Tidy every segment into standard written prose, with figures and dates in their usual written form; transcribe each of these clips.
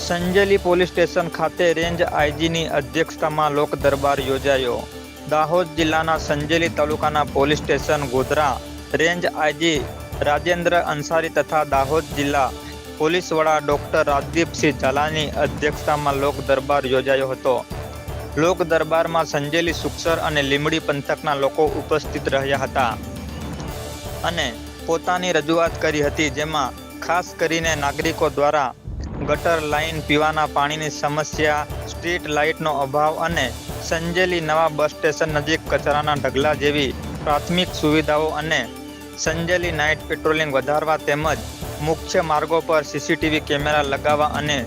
Sanjeli police station ખાતે range આઈજીની અધ્યક્ષતામાં લોક દરબાર યોજાયો. દાહોદ જિલ્લાના સંજેલી તાલુકાના police station Godhra range IG Rajendra Ansari તથા દાહોદ જિલ્લા પોલીસ વડા ડોક્ટર રાજદીપસિંહ ઝાલાની અધ્યક્ષતામાં લોક દરબાર યોજાયો હતો. લોક દરબારમાં સંજેલી, સુખસર અને લીંબડી પંથકના લોકો ઉપસ્થિત રહ્યા હતા અને પોતાની રજૂઆત કરી હતી, જેમાં ખાસ કરીને નાગરિકો દ્વારા ગટર લાઇન, પીવાના પાણીની સમસ્યા, સ્ટ્રીટ લાઇટનો અભાવ અને સંજેલી નવા બસ સ્ટેશન નજીક કચરાના ઢગલા જેવી પ્રાથમિક સુવિધાઓ અને સંજેલી નાઇટ પેટ્રોલિંગ વધારવા તેમજ મુખ્ય માર્ગો પર સીસીટીવી કેમેરા લગાવવા અને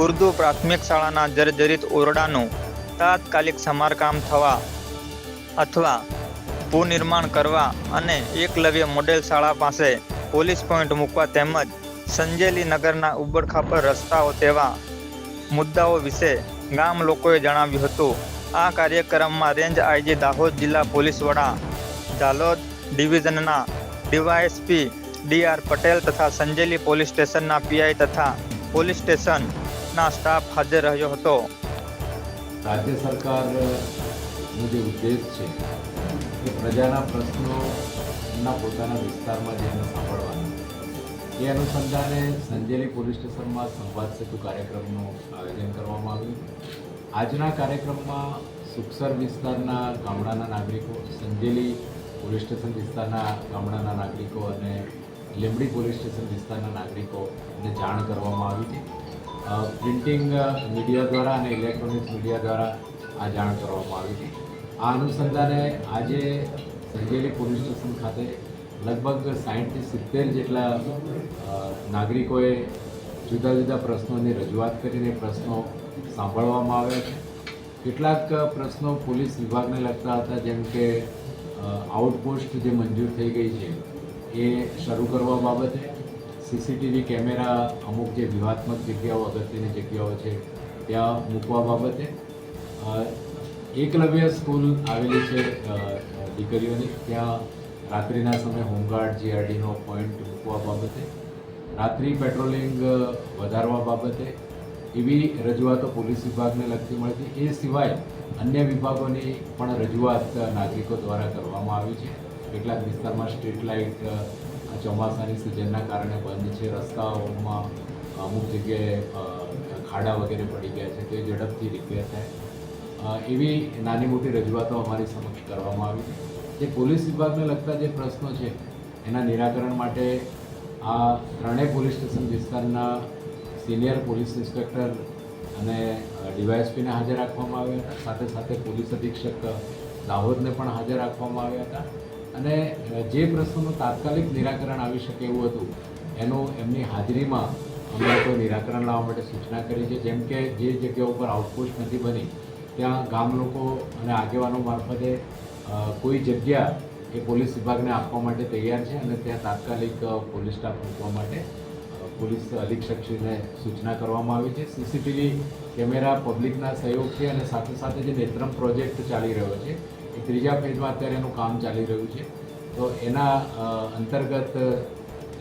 ઉર્દુ પ્રાથમિક શાળાના જર્જરિત ઓરડાનું તાત્કાલિક સમારકામ થવા અથવા પુનર્નિર્માણ કરવા અને એકલવ્ય મોડેલ શાળા પાસે પોલીસ પોઈન્ટ મૂકવા તેમજ સંજેલી નગરના ઉબડખાબડ રસ્તાઓ તેવા મુદ્દાઓ વિશે ગામ લોકોએ જણાવ્યું હતું. આ કાર્યક્રમમાં રેન્જ આઈજી દાહોદ જિલ્લા પોલીસ વડા, ઝાલોદ ડિવિઝનના ડીવાયએસપી ડી.આર. પટેલ તથા સંજેલી પોલીસ સ્ટેશનના પીઆઈ તથા પોલીસ સ્ટેશનના સ્ટાફ હાજર રહ્યો હતો. રાજ્ય સરકારનો જે ઉદ્દેશ છે એ પ્રજાના પ્રશ્નોના પોતાના વિસ્તારમાં જઈને સાંભળવાના, એ અનુસંધાને સંજેલી પોલીસ સ્ટેશનમાં સંવાદ સેતુ કાર્યક્રમનું આયોજન કરવામાં આવ્યું. આજના કાર્યક્રમમાં સુખસર વિસ્તારના ગામડાના નાગરિકો, સંજેલી પોલીસ સ્ટેશન વિસ્તારના ગામડાના નાગરિકો અને લીંબડી પોલીસ સ્ટેશન વિસ્તારના નાગરિકોને જાણ કરવામાં આવી છે. પ્રિન્ટિંગ મીડિયા દ્વારા અને ઇલેક્ટ્રોનિક્સ મીડિયા દ્વારા આ જાણ કરવામાં આવી છે. આ અનુસંધાને આજે સંજેલી પોલીસ સ્ટેશન ખાતે લગભગ 60-70 જેટલા નાગરિકોએ જુદા જુદા પ્રશ્નોની રજૂઆત કરીને પ્રશ્નો સાંભળવામાં આવ્યા છે. કેટલાક પ્રશ્નો પોલીસ વિભાગને લગતા હતા, જેમ કે આઉટપોસ્ટ જે મંજૂર થઈ ગઈ છે એ શરૂ કરવા બાબતે, સીસીટીવી કેમેરા અમુક જે વ્યૂહાત્મક જગ્યાઓ, અગત્યની જગ્યાઓ છે ત્યાં મૂકવા બાબતે, એકલવ્ય સ્કૂલ આવેલી છે દીકરીઓની, ત્યાં રાત્રિના સમયે હોમગાર્ડ જીઆરડીનો પોઈન્ટ મૂકવા બાબતે, રાત્રિ પેટ્રોલિંગ વધારવા બાબતે એવી રજૂઆતો પોલીસ વિભાગને લગતી મળતી. એ સિવાય અન્ય વિભાગોની પણ રજૂઆત નાગરિકો દ્વારા કરવામાં આવી છે. કેટલાક વિસ્તારમાં સ્ટ્રીટ લાઇટ ચોમાસાની સિઝનના કારણે બંધ છે, રસ્તાઓમાં અમુક જગ્યાએ ખાડા વગેરે પડી ગયા છે, તો એ ઝડપથી રિપેર થાય, એવી નાની મોટી રજૂઆતો અમારી સમક્ષ કરવામાં આવી છે. જે પોલીસ વિભાગને લગતા જે પ્રશ્નો છે એના નિરાકરણ માટે આ ત્રણેય પોલીસ સ્ટેશન વિસ્તારના સિનિયર પોલીસ ઇન્સ્પેક્ટર અને ડીવાયએસપીને હાજર રાખવામાં આવ્યા હતા. સાથે સાથે પોલીસ અધિક્ષક દાહોદને પણ હાજર રાખવામાં આવ્યા હતા અને જે પ્રશ્નોનું તાત્કાલિક નિરાકરણ આવી શકે એવું હતું એનું એમની હાજરીમાં અમે લોકો નિરાકરણ લાવવા માટે સૂચના કરી છે. જેમ કે જે જગ્યાઓ પર આઉટપોસ્ટ નથી બની ત્યાં ગામ લોકો અને આગેવાનો મારફતે કોઈ જગ્યા એ પોલીસ વિભાગને આપવા માટે તૈયાર છે અને ત્યાં તાત્કાલિક પોલીસ સ્ટાફ મૂકવા માટે પોલીસ અધિક્ષકશ્રીને સૂચના કરવામાં આવી છે. સીસીટીવી કેમેરા પબ્લિકના સહયોગથી અને સાથે સાથે જે નેત્રમ પ્રોજેક્ટ ચાલી રહ્યો છે એ ત્રીજા ફેઝમાં અત્યારે એનું કામ ચાલી રહ્યું છે, તો એના અંતર્ગત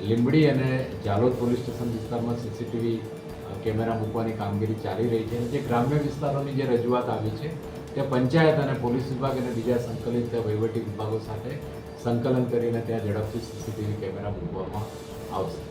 લીંબડી અને ઝાલોદ પોલીસ સ્ટેશન વિસ્તારમાં સીસીટીવી કેમેરા મૂકવાની કામગીરી ચાલી રહી છે. અને જે ગ્રામ્ય વિસ્તારોની જે રજૂઆત આવી છે તે પંચાયત અને પોલીસ વિભાગ અને બીજા સંકલિત વહીવટી વિભાગો સાથે સંકલન કરીને ત્યાં ઝડપથી સીસીટીવી કેમેરા મૂકવામાં આવશે.